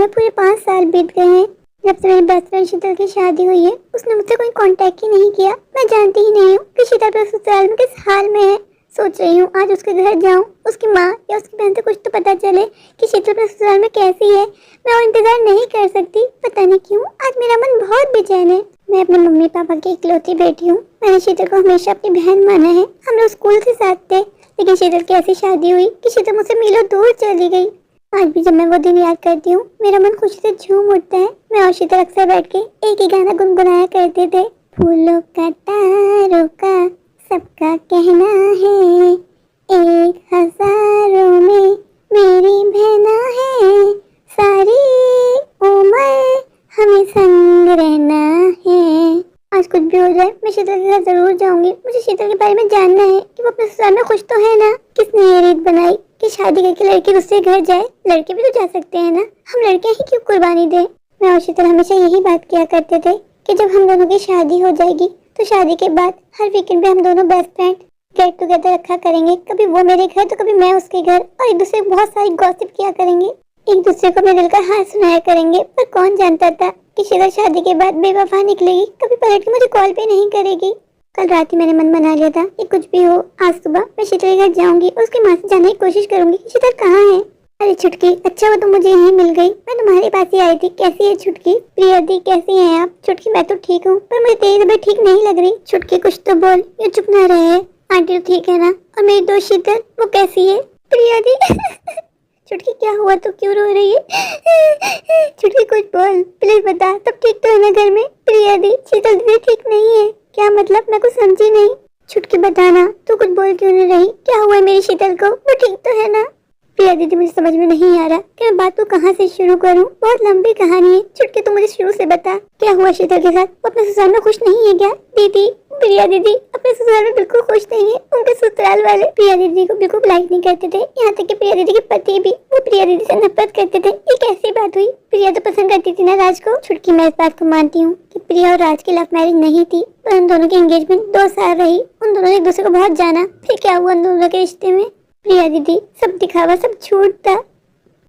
में पूरे 5 साल बीत गए हैं। जब से मेरी बेस्ट फ्रेंड शीतल की शादी हुई है उसने मुझसे कोई कांटेक्ट ही नहीं किया। मैं जानती ही नहीं हूँ कि शीतल अपने ससुराल में किस हाल में है। सोच रही हूँ आज उसके घर जाऊँ, उसकी माँ या उसकी बहन से कुछ तो पता चले कि शीतल अपने ससुराल में कैसी है। मैं और इंतजार नहीं कर सकती। पता नहीं क्यों आज मेरा मन बहुत बेचैन है। मैं अपने मम्मी पापा की इकलौती बेटी हूँ। मैंने शीतल को हमेशा अपनी बहन माना है। हम लोग स्कूल से साथ थे, लेकिन शीतल की ऐसी शादी हुई कि शीतल मुझसे मीलों दूर चली गई। आज भी जब मैं वो दिन याद करती हूँ मेरा मन खुशी से झूम उठता है। मैं और शीतल अक्सर बैठ के एक ही गाना गुनगुनाया करते थे। फूलों का तारों का सबका कहना है, एक हजारों में मेरी बहना है, सारी उम्र हमें संग रहना है। आज कुछ भी हो जाए मैं शीतल के घर जरूर जाऊंगी। मुझे शीतल के बारे में जानना है कि वो अपने ससुराल में खुश तो है ना। किसने ये रीत बनाई कि शादी करके लड़की दूसरे घर जाए? लड़के भी तो जा सकते हैं ना, हम लड़कियां ही क्यों कुर्बानी दें? मैं और शीतल हमेशा यही बात किया करते थे कि जब हम दोनों की शादी हो जाएगी तो शादी के बाद हर वीकेंड पे हम दोनों बेस्ट फ्रेंड गेट टुगेदर रखा करेंगे। कभी वो मेरे घर तो कभी मैं उसके घर, और एक दूसरे को बहुत सारी गॉसिप किया करेंगे, एक दूसरे को अपने दिल का हाल सुनाया करेंगे। पर कौन जानता था कि शीतल शादी के बाद बेवफा निकलेगी, कभी पलट के मुझे कॉल भी नहीं करेगी। कल रात ही मैंने मन बना लिया था कि कुछ भी हो आज सुबह मैं शीतल के घर जाऊंगी और उसकी माँ से जानने की कोशिश करूंगी कि शीतल कहाँ है। अरे छुटकी, अच्छा वो तो मुझे यहीं मिल गई। मैं तुम्हारे पास ही आई थी। कैसी है छुटकी? प्रिया दी कैसी हैं आप? छुटकी मैं तो ठीक हूँ, पर मुझे तेरी तबीयत ठीक नहीं लग रही। छुटकी कुछ तो बोल, ये चुप ना रहे। आंटी तो ठीक है ना? और मेरी दोस्त शीतल वो कैसी है? प्रिया दी छुटकी क्या हुआ, तो क्यों रो रही है? छुटकी कुछ बोल प्लीज बता, सब ठीक तो है ना घर में? प्रिया दी शीतल दीदी ठीक नहीं है। क्या मतलब? मैं कुछ समझी नहीं। छुटकी बताना, तू कुछ बोल क्यों नहीं रही? क्या हुआ मेरी शीतल को? वो ठीक तो है ना? प्रिया दीदी मुझे समझ में नहीं आ रहा कि मैं बात को कहाँ से शुरू करूँ। बहुत लंबी कहानी है। छुटकी तू मुझे शुरू से बता, क्या हुआ शीतल के साथ? वो अपने ससुराल में खुश नहीं है क्या? दीदी, प्रिया दीदी अपने ससुराल में बिल्कुल खुश नहीं है। उनके ससुराल वाले प्रिया दीदी को बिल्कुल लाइक नहीं करते थे। यहाँ तक कि प्रिया दीदी के पति भी वो प्रिया दीदी से नफरत करते थे। ये कैसी बात हुई? प्रिया तो पसंद करती थी ना राज को। छुटकी मैं इस बात को मानती हूँ कि प्रिया और राज की लव मैरिज नहीं थी, पर उन दोनों की एंगेजमेंट 2 साल रही। उन दोनों ने एक दूसरे को बहुत जाना। फिर क्या हुआ उन दोनों के रिश्ते में? प्रिया दीदी सब दिखावा, सब झूठ था।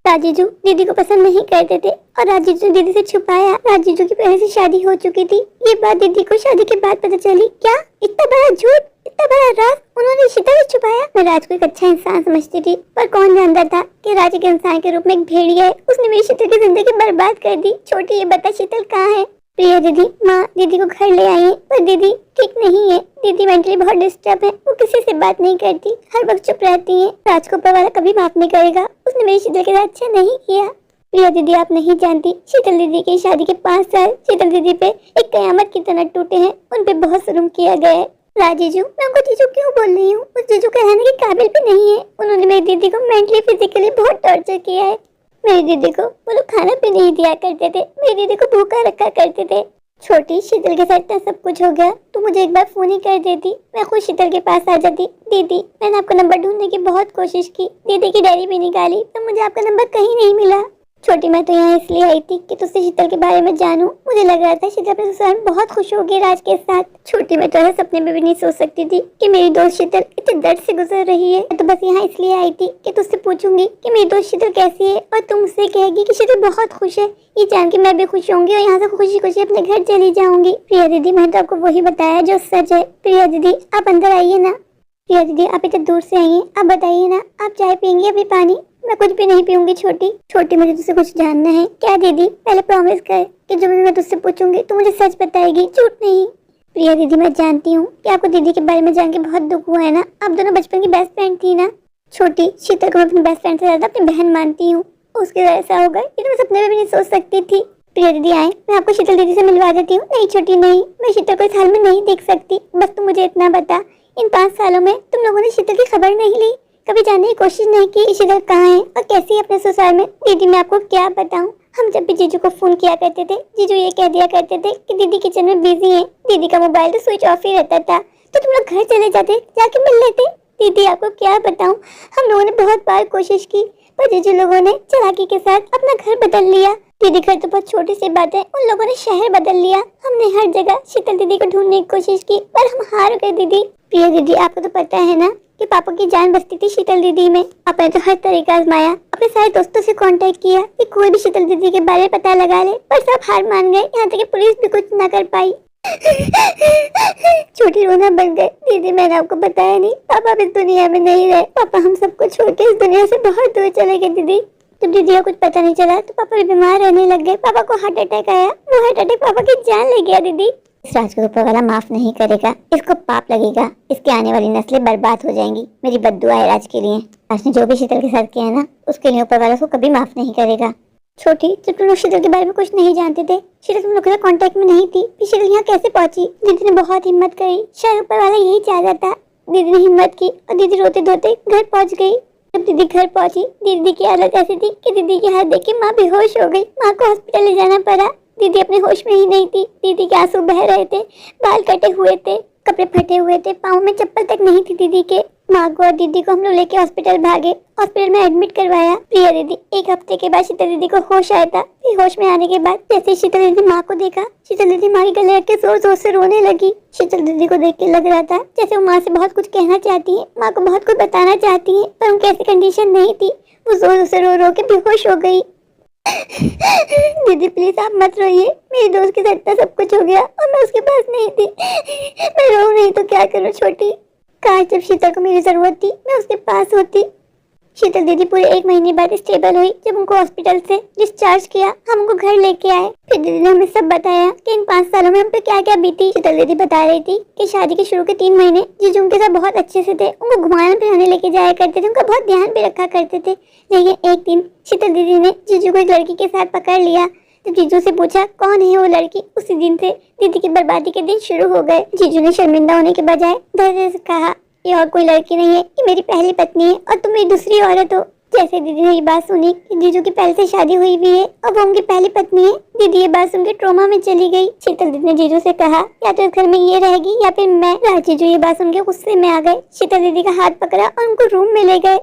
राजीजू दीदी को पसंद नहीं करते थे और राजीजू दीदी से छुपाया। राजीजू की पहले से शादी हो चुकी थी। ये बात दीदी को शादी के बाद पता चली। क्या इतना बड़ा झूठ, इतना बड़ा राज उन्होंने शीतल से छुपाया? मैं राज को एक अच्छा इंसान समझती थी, पर कौन जानता था कि राज एक इंसान के रूप में एक भेड़िया है। उसने मेरी शीतल की जिंदगी बर्बाद कर दी। छोटी ये बता शीतल कहाँ है? प्रिया दीदी माँ दीदी को घर ले आई है, पर दीदी ठीक नहीं है। दीदी मेंटली बहुत डिस्टर्ब है। वो किसी से बात नहीं करती, हर वक्त चुप रहती है। राज को ऊपर वाला कभी माफ नहीं करेगा। उसने मेरी शीतल के साथ अच्छा नहीं किया। प्रिया दीदी आप नहीं जानती, शीतल दीदी की शादी के 5 साल शीतल दीदी पे एक कयामत की तरह टूटे हैं। उन पे बहुत जुल्म किया गया है। राजीजू, मैं उनको जीजू क्यों बोल रही हूँ? उस जीजू कहलाने के काबिल भी नहीं है। उन्होंने मेरी दीदी को मेंटली फिजिकली बहुत टॉर्चर किया है। मेरी दीदी को वो लोग खाना भी नहीं दिया करते थे। मेरी दीदी को भूखा रखा करते थे। छोटी शीतल के साथ इतना सब कुछ हो गया तो मुझे एक बार फोन ही कर देती, मैं खुद शीतल के पास आ जाती। दीदी मैंने आपका नंबर ढूंढने की बहुत कोशिश की, दीदी की डायरी भी निकाली, तो मुझे आपका नंबर कहीं नहीं मिला। छोटी मैं तो यहाँ इसलिए आई थी कि तुझसे शीतल के बारे में जानूं। मुझे लग रहा था शीतल अपने ससुराल में बहुत खुश होगी राज के साथ। छोटी मैं तो ऐसा सपने में भी नहीं सोच सकती थी कि मेरी दोस्त शीतल इतने दर्द से गुजर रही है। मैं तो बस यहाँ इसलिए आई थी कि तुझसे पूछूंगी कि मेरी दोस्त शीतल कैसी है, और तुम मुझसे कहेगी कि शीतल बहुत खुश है। ये जान के मैं भी खुश होंगी और यहाँ से खुशी खुशी अपने घर चली जाऊंगी। प्रिया दीदी मैंने तो आपको वही बताया जो सच है। प्रिया दीदी आप अंदर आइए ना। प्रिया दीदी आप इतने दूर से आई हैं, आप बताइए ना, आप चाय पियेंगी अभी पानी? मैं कुछ भी नहीं पीऊंगी। छोटी मुझे तुझसे कुछ जानना है। क्या दीदी? पहले प्रॉमिस कर कि जो भी मैं तुझसे पूछूंगी तो मुझे सच बताएगी, झूठ नहीं। प्रिया दीदी मैं जानती हूँ कि आपको दीदी के बारे में जान के बहुत दुख हुआ है ना। आप दोनों बचपन की बेस्ट फ्रेंड थी ना। छोटी शीतल को मैं अपनी बेस्ट फ्रेंड से ज्यादा अपनी बहन मानती हूँ। उसके साथ ऐसा होगा ये तो मैं सपने में भी नहीं सोच सकती थी। प्रिया दीदी आए, मैं आपको शीतल दीदी से मिलवा देती हूँ। नहीं छोटी नहीं, मैं शीतल को इस हाल में नहीं देख सकती। बस तुम मुझे इतना बता, इन 5 सालों में तुम लोगों ने शीतल की खबर नहीं ली? कभी जानने की कोशिश नहीं की शीतल कहाँ है और कैसी है अपने ससुराल में? दीदी मैं आपको क्या बताऊं, हम जब भी जीजू को फोन किया करते थे जीजू ये कह दिया करते थे कि दीदी किचन में बिजी है। दीदी का मोबाइल तो स्विच ऑफ ही रहता था, तो तुम लोग घर चले जाते, जाके मिल लेते। दीदी आपको क्या बताऊं, हम लोगों ने बहुत बार कोशिश की, पर जीजू लोगों ने चालाकी के साथ अपना घर बदल लिया। दीदी घर तो बहुत छोटी सी बात है, उन लोगों ने शहर बदल लिया। हमने हर जगह शीतल दीदी को ढूंढने की कोशिश की, पर हम हार गए दीदी। प्रिया दीदी आपको तो पता है ना कि पापा की जान बचती थी शीतल दीदी में। पापा ने तो हर तरीका आजमाया, अपने सारे दोस्तों से कांटेक्ट किया कि कोई भी शीतल दीदी के बारे में पता लगा ले, पर सब हार मान गए। यहाँ तक कि पुलिस भी कुछ न कर पाई। छोटी रोना बन गई। दीदी मैंने आपको बताया नहीं, पापा इस दुनिया में नहीं रहे। पापा हम सबको छोड़ के इस दुनिया से बहुत दूर चले गए दीदी। जब दीदी को कुछ पता नहीं चला तो पापा भी बीमार रहने लग गए। पापा को हार्ट अटैक आया, वो हार्ट अटैक पापा की जान ले गया दीदी। इस राज को ऊपर वाला माफ नहीं करेगा, इसको पाप लगेगा, इसकी आने वाली नस्लें बर्बाद हो जाएंगी। मेरी बद्दुआ है राज के लिए। राज ने जो भी शीतल के साथ किया है ना, उसके लिए ऊपर वाला उसको कभी माफ नहीं करेगा। छोटी, जब तुम लोग शीतल के बारे में कुछ नहीं जानते थे, शीतल तुम लोग के साथ कांटेक्ट में नहीं थी, फिर शीतल यहाँ कैसे पहुंची? दीदी ने बहुत हिम्मत करी, शायद ऊपर वाला यही चाहता था। दीदी ने हिम्मत की और दीदी रोते धोते घर पहुंच गई। जब दीदी घर पहुंची, दीदी की हालत ऐसी थी कि दीदी की हालत देख के माँ बेहोश हो गई। माँ को हॉस्पिटल ले जाना पड़ा। दीदी अपने होश में ही नहीं थी। दीदी के आंसू बह रहे थे, बाल कटे हुए थे, कपड़े फटे हुए थे, पाँव में चप्पल तक नहीं थी दीदी के। माँ को और दीदी को हम लोग लेके हॉस्पिटल भागे। हॉस्पिटल में एडमिट करवाया। प्रिया दीदी, एक हफ्ते के बाद शीतल दीदी को होश आया था। फिर होश में आने के बाद जैसे शीतल दीदी माँ को देखा, शीतल दीदी माँ के गले रख के जोर जोर से रोने लगी। शीतल दीदी को देख के लग रहा था जैसे वो माँ से बहुत कुछ कहना चाहती है, माँ को बहुत कुछ बताना चाहती है, पर उनकी ऐसी कंडीशन नहीं थी। वो जोर से रो रो के बेहोश हो गई। दीदी प्लीज आप मत रोइए, मेरी दोस्त के साथ इतना सब कुछ हो गया और मैं उसके पास नहीं थी। मैं रो नहीं तो क्या करूँ छोटी। काश जब शीतल को मेरी जरूरत थी मैं उसके पास होती। शीतल दीदी पूरे 1 महीने बाद स्टेबल हुई। जब उनको हॉस्पिटल से डिस्चार्ज किया, हम उनको घर लेके आए। फिर दीदी ने हमें सब बताया कि इन 5 सालों में हम पे क्या क्या बीती। शीतल दीदी बता रही थी कि शादी के शुरू के 3 महीने जीजू उनके साथ बहुत अच्छे से थे, उनको घुमाने फिराने लेके जाया करते थे, उनका बहुत ध्यान भी रखा करते थे। लेकिन एक दिन शीतल दीदी ने जीजू को एक लड़की के साथ पकड़ लिया। जब जीजू से पूछा कौन है वो लड़की, उसी दिन से दीदी की बर्बादी के दिन शुरू हो गए। जीजू ने शर्मिंदा होने के बजाय धैर्य से कहा, ये और कोई लड़की नहीं है, ये मेरी पहली पत्नी है और तुम मेरी दूसरी औरत हो। जैसे दीदी ने ये बात सुनी कि जीजू की पहले से शादी हुई भी है और वो उनकी पहली पत्नी है, दीदी ये बात सुन के ट्रोमा में चली गई। शीतल दीदी ने जीजू से कहा, या तो इस घर में ये रहेगी या फिर मैं। राज जीजू ये बात सुन के गुस्से में आ गए। शीतल दीदी का हाथ पकड़ा और उनको रूम में ले गए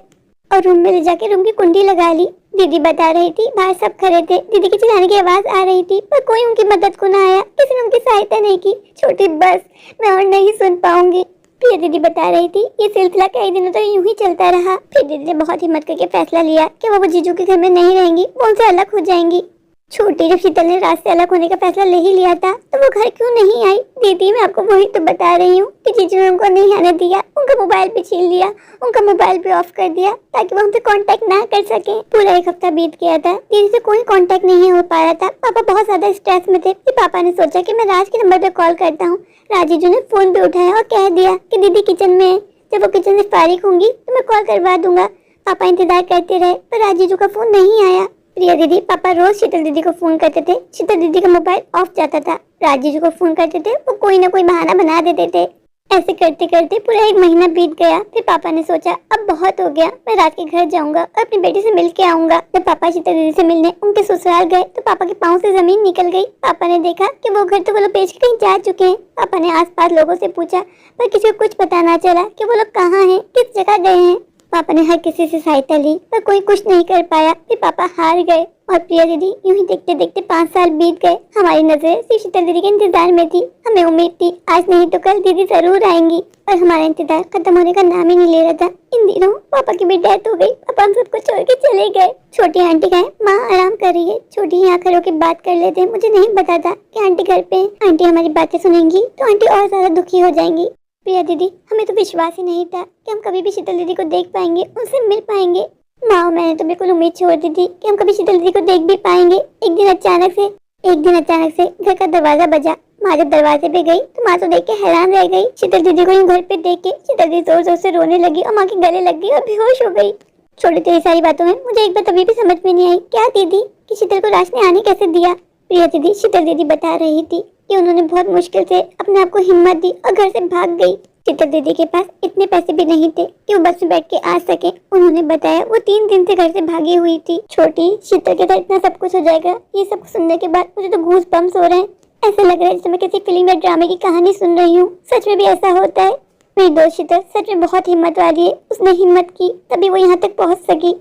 और रूम में ले जाके रूम की कुंडी लगा ली। दीदी बता रही थी बाहर सब खड़े थे, दीदी की चिल्लाने की आवाज आ रही थी, पर कोई उनकी मदद को ना आया, किसी ने उनकी सहायता नहीं की। छोटी बस मैं और नहीं सुन पाऊंगी। फिर दीदी बता रही थी ये सिलसिला कई दिनों तक यूं ही चलता रहा। फिर दीदी ने बहुत हिम्मत करके फैसला लिया कि वो जीजू के घर में नहीं रहेंगी, वो उनसे अलग हो जाएंगी। छोटी जब शीतल ने राज से अलग होने का फैसला ले ही लिया था तो वो घर क्यों नहीं आई? दीदी मैं आपको वही तो बता रही हूँ कि जीजू ने उनको नहीं आने दिया, उनका मोबाइल भी छीन लिया, उनका मोबाइल भी ऑफ कर दिया ताकि वो हमसे कांटेक्ट ना कर सके। पूरा 1 हफ्ता बीत गया था, दीदी से कोई कांटेक्ट नहीं हो पा रहा था। पापा बहुत ज्यादा स्ट्रेस में थे। फिर पापा ने सोचा कि मैं राज के नंबर पे कॉल करता हूँ। राज जीजू ने फोन पे उठाया और कह दिया कि दीदी किचन में है, जब वो किचन से फारिग होंगी तो मैं कॉल करवा दूंगा। पापा इंतजार करते रहे पर राज जीजू का फोन नहीं आया। प्रिया दीदी पापा रोज शीतल दीदी को फोन करते थे, शीतल दीदी का मोबाइल ऑफ जाता था। राज जीजू को फोन करते थे, वो कोई ना कोई बहाना बना देते थे। ऐसे करते करते पूरा 1 महीना बीत गया। फिर पापा ने सोचा अब बहुत हो गया, मैं रात के घर जाऊंगा और अपनी बेटी से मिल के आऊंगा। जब पापा शीतल दीदी से मिलने उनके ससुराल गए तो पापा के पाँव से जमीन निकल गई। पापा ने देखा कि वो घर तो वो लोग बेच के कहीं जा चुके हैं। पापा ने आसपास लोगों से पूछा पर किसी को कुछ पता ना चला कि वो लोग कहाँ हैं, किस जगह गए हैं। पापा ने हर किसी से सहायता ली पर कोई कुछ नहीं कर पाया। फिर पापा हार गए और प्रिया दीदी यूं ही देखते देखते 5 साल बीत गए। हमारी नजरें सिर्फ शीतल दीदी के इंतजार में थी। हमें उम्मीद थी आज नहीं तो कल दीदी जरूर आएंगी, पर हमारा इंतजार खत्म होने का नाम ही नहीं ले रहा था। इन दिनों पापा की भी डेथ हो गई। पापा हम सबको छोड़ के चले गए। छोटी आंटी कहे माँ आराम कर रही है, छोटी यहाँ खड़े होकर बात कर लेते हैं। मुझे नहीं पता था कि आंटी घर पे है। आंटी हमारी बातें सुनेंगी तो आंटी और ज्यादा दुखी हो जाएंगी। प्रिया दीदी हमें तो विश्वास ही नहीं था कि हम कभी भी शीतल दीदी को देख पाएंगे, उनसे मिल पाएंगे। माँ मैंने तो बिल्कुल उम्मीद छोड़ दी थी कि हम कभी शीतल दीदी को देख भी पाएंगे। एक दिन अचानक से घर का दरवाजा बजा। माँ जब दरवाजे पे गई तो माँ तो देख के हैरान रह गई। शीतल दीदी को यूं घर पे देख के शीतल दीदी जोर जोर से रोने लगी और माँ के गले लग गई और बेहोश हो गई। छोटी तेरी सारी बातों में मुझे एक बात अभी भी समझ में नहीं आई, क्या दीदी कि शीतल को राज ने आने कैसे दिया? प्रिया दीदी शीतल दीदी बता रही थी कि उन्होंने बहुत मुश्किल से अपने आप को हिम्मत दी और घर से भाग गई। शीतल दीदी के पास इतने पैसे भी नहीं थे कि वो बस में बैठ के आ सके। उन्होंने बताया वो 3 दिन से घर से भागी हुई थी। छोटी शीतल के साथ इतना सब कुछ हो जाएगा, ये सब सुनने के बाद मुझे तो गूज़ बम्स हो रहे हैं। ऐसा लग रहा है जैसे मैं किसी फिल्म या ड्रामे की कहानी सुन रही हूँ। सच में भी ऐसा होता है। मेरी दोस्त शीतल सच में बहुत हिम्मत वाली है। उसने हिम्मत की तभी वो यहाँ तक पहुँच सकी।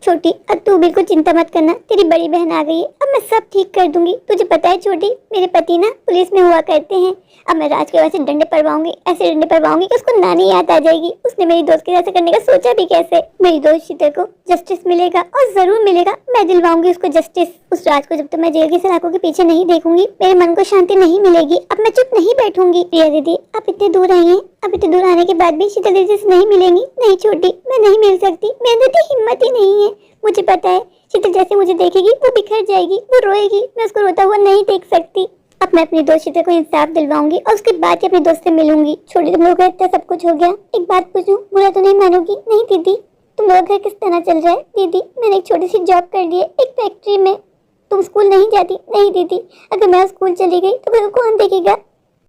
छोटी, अब तू बिल्कुल चिंता मत करना, तेरी बड़ी बहन आ गई है, अब मैं सब ठीक कर दूंगी। तुझे पता है छोटी, मेरे पति ना पुलिस में हुआ करते हैं। अब मैं राज के वैसे डंडे पड़वाऊंगी, ऐसे डंडे पड़वाऊंगी कि उसको नानी याद आ जाएगी। उसने मेरी दोस्त के साथ ऐसा करने का सोचा भी कैसे। मेरी दोस्त शीतल को जस्टिस मिलेगा और जरूर मिलेगा, मैं दिलवाऊंगी उसको जस्टिस। उस राज को जब तक मैं जेल की सलाखों के पीछे नहीं देखूंगी, मेरे मन को शांति नहीं मिलेगी। अब मैं चुप नहीं बैठूंगी। प्रिया दीदी, आप इतने दूर आई हैं, अब इतने दूर आने के बाद भी शीतल दीदी से नहीं मिलेंगी? नहीं छोटी, मैं नहीं मिल सकती, मेरे अंदर इतनी हिम्मत ही नहीं है। मुझे पता है शीतल जैसे मुझे देखेगी वो बिखर जाएगी, वो रोएगी, मैं उसको रोता हुआ नहीं देख सकती। अब मैं अपनी दोस्त शीतल को इंसाफ दिलवाऊंगी और उसके बाद ही अपनी दोस्त से मिलूंगी। छोटी, तुम लोग का इतना सब कुछ हो गया, एक बात पूछूं, बुरा तो नहीं मानोगी? नहीं दीदी, तुम लोग घर किस तरह चल रहा है? दीदी, मैंने एक छोटी सी जॉब कर ली है एक फैक्ट्री में। तुम स्कूल नहीं जाती? नहीं दीदी, अगर मैं स्कूल चली गई तो फिर कौन देखेगा?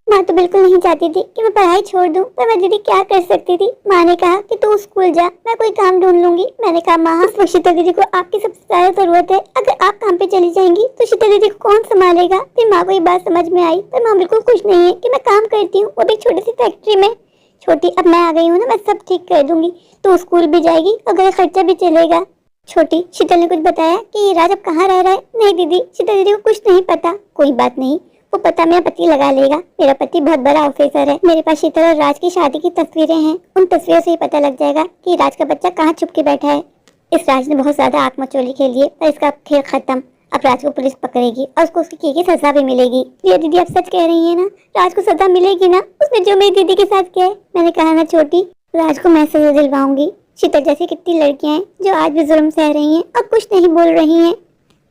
माँ तो बिल्कुल नहीं चाहती थी कि मैं पढ़ाई छोड़ दूं, पर मैं दीदी क्या कर सकती थी। माँ ने कहा कि तू स्कूल जा, मैं कोई काम ढूंढ लूंगी। मैंने कहा माँ, इस वक्त शीतल दीदी को आपकी सबसे ज्यादा जरूरत है, अगर आप काम पे चली जाएंगी तो शीतल दीदी को कौन संभालेगा? फिर माँ को ये बात समझ में आई, पर माँ बिल्कुल खुश नहीं है कि मैं काम करती हूँ, वो भी छोटी सी फैक्ट्री में। छोटी, अब मैं आ गई हूँ ना, मैं सब ठीक कर दूंगी। तो स्कूल भी जाएगी और घर खर्चा भी चलेगा। छोटी, शीतल ने कुछ बताया कि राज अब कहाँ रह रहा है? नहीं दीदी, शीतल दीदी को कुछ नहीं पता। कोई बात नहीं, वो पता मेरा पति लगा लेगा। मेरा पति बहुत बड़ा ऑफिसर है। मेरे पास शीतल और राज की शादी की तस्वीरें हैं, उन तस्वीरों से ही पता लग जाएगा कि राज का बच्चा कहाँ छुप के बैठा है। इस राज ने बहुत ज्यादा आंख मचोली खेली है, पर इसका खेल खत्म। अब राज को पुलिस पकड़ेगी और उसको उसकी की सजा भी मिलेगी। ये दीदी आप सच कह रही है ना? राज को सजा मिलेगी ना, उसने जो मेरी दीदी के साथ किया है? मैंने कहा ना छोटी, राज को मैं सजा दिलवाऊंगी। शीतल जैसी कितनी लड़कियां हैं जो आज भी जुल्म सह रही हैं और कुछ नहीं बोल रही हैं।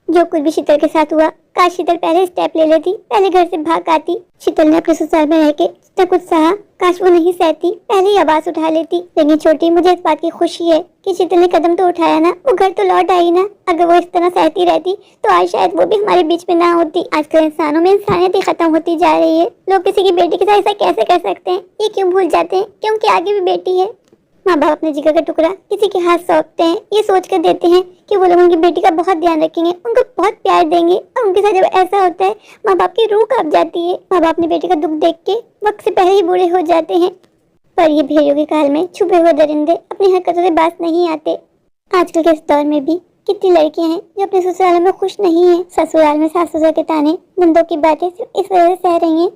जो कुछ भी शीतल के साथ हुआ, काश शीतल पहले स्टेप ले लेती, पहले घर से भाग आती। शीतल ने अपने ससुराल में रह के इतना कुछ सहा, काश वो नहीं सहती, पहले ही आवाज उठा लेती। लेकिन छोटी, मुझे इस बात की खुशी है कि शीतल ने कदम तो उठाया ना, वो घर तो लौट आई ना। अगर वो इस तरह सहती रहती तो आज शायद वो भी हमारे बीच में ना होती। आजकल इंसानों में इंसानियत ही खत्म होती जा रही है। लोग किसी की बेटी के साथ ऐसा कैसे कर सकते हैं? ये क्यों भूल जाते हैं क्योंकि आगे भी बेटी है। माँ बाप अपने जिगर का टुकड़ा किसी के हाथ सौंपते हैं, ये सोच कर देते हैं कि वो लोग उनकी बेटी का बहुत ध्यान रखेंगे, उनको बहुत प्यार देंगे। और उनके साथ जब ऐसा होता है, माँ बाप की रूह कांप जाती है। माँ बाप अपनी बेटी का दुख देख के वक्त से पहले ही बूढ़े हो जाते हैं। पर ये भेड़ियों के काल में छुपे हुए दरिंदे अपनी हरकतों से बाज नहीं आते। आजकल के इस दौर में भी कितनी लड़कियां हैं जो अपने ससुराल में खुश नहीं है। ससुराल में सास ससुर के ताने, नंदों की बातें सिर्फ इस वजह से सह रही हैं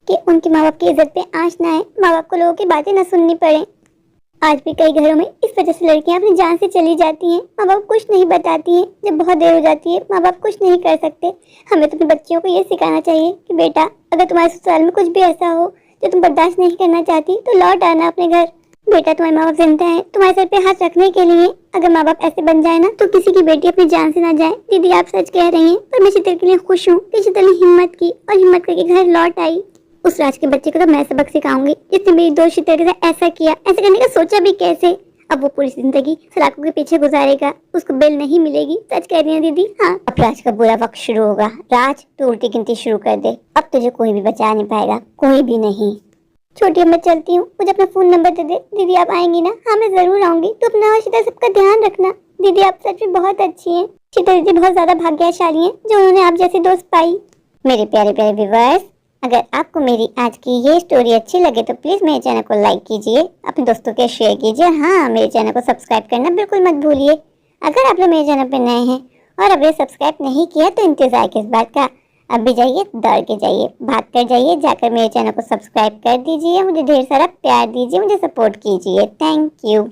कि उनके माँ बाप की इज्जत पे आंच ना आए, माँ बाप को लोगों की बातें न सुननी पड़े। आज भी कई घरों में इस वजह से लड़कियां अपनी जान से चली जाती हैं। माँ बाप कुछ नहीं बताती हैं, जब बहुत देर हो जाती है माँ बाप कुछ नहीं कर सकते। हमें तो अपने बच्चियों को ये सिखाना चाहिए कि बेटा, अगर तुम्हारे ससुराल में कुछ भी ऐसा हो जो तुम बर्दाश्त नहीं करना चाहती तो लौट आना अपने घर। बेटा, तुम्हारे माँ बाप जिंदा है तुम्हारे सर पे हाथ रखने के लिए। अगर माँ बाप ऐसे बन जाए ना तो किसी की बेटी अपनी जान से ना जाए। दीदी आप सच कह रही हैं, पर मैं शीतल के लिए खुश हूँ कि शीतल ने हिम्मत की और हिम्मत करके घर लौट आई। उस राज के बच्चे को तो मैं सबक सिखाऊंगी जिसने मेरी दोस्त शीतल के साथ ऐसा किया। ऐसा करने का सोचा भी कैसे? अब वो पूरी जिंदगी सलाखों के पीछे गुजारेगा, उसको बेल नहीं मिलेगी। सच कह रही है दीदी। हाँ, अब राज का बुरा वक्त शुरू होगा। राज, तू उल्टी गिनती शुरू कर दे, अब तुझे कोई भी बचा नहीं पाएगा, कोई भी नहीं। छोटी, अब मैं चलती हूँ, मुझे अपना फोन नंबर दे दे। दीदी आप आएंगी ना? हाँ मैं जरूर आऊंगी। तो अपना और शीतल सबका ध्यान रखना। दीदी आप सच में बहुत अच्छी हैं। शीतल दीदी बहुत ज्यादा भाग्यशाली हैं जो उन्होंने आप जैसी दोस्त पाई। मेरे प्यारे प्यारे व्यूअर्स, अगर आपको मेरी आज की ये स्टोरी अच्छी लगे तो प्लीज़ मेरे चैनल को लाइक कीजिए, अपने दोस्तों के शेयर कीजिए। हाँ, मेरे चैनल को सब्सक्राइब करना बिल्कुल मत भूलिए। अगर आप लोग मेरे चैनल पर नए हैं और अभी सब्सक्राइब नहीं किया तो इंतज़ार किस बात का? अब भी जाइए, दौड़ के जाइए, भाग कर जाइए, जाकर मेरे चैनल को सब्सक्राइब कर दीजिए, मुझे ढेर सारा प्यार दीजिए, मुझे सपोर्ट कीजिए। Thank you.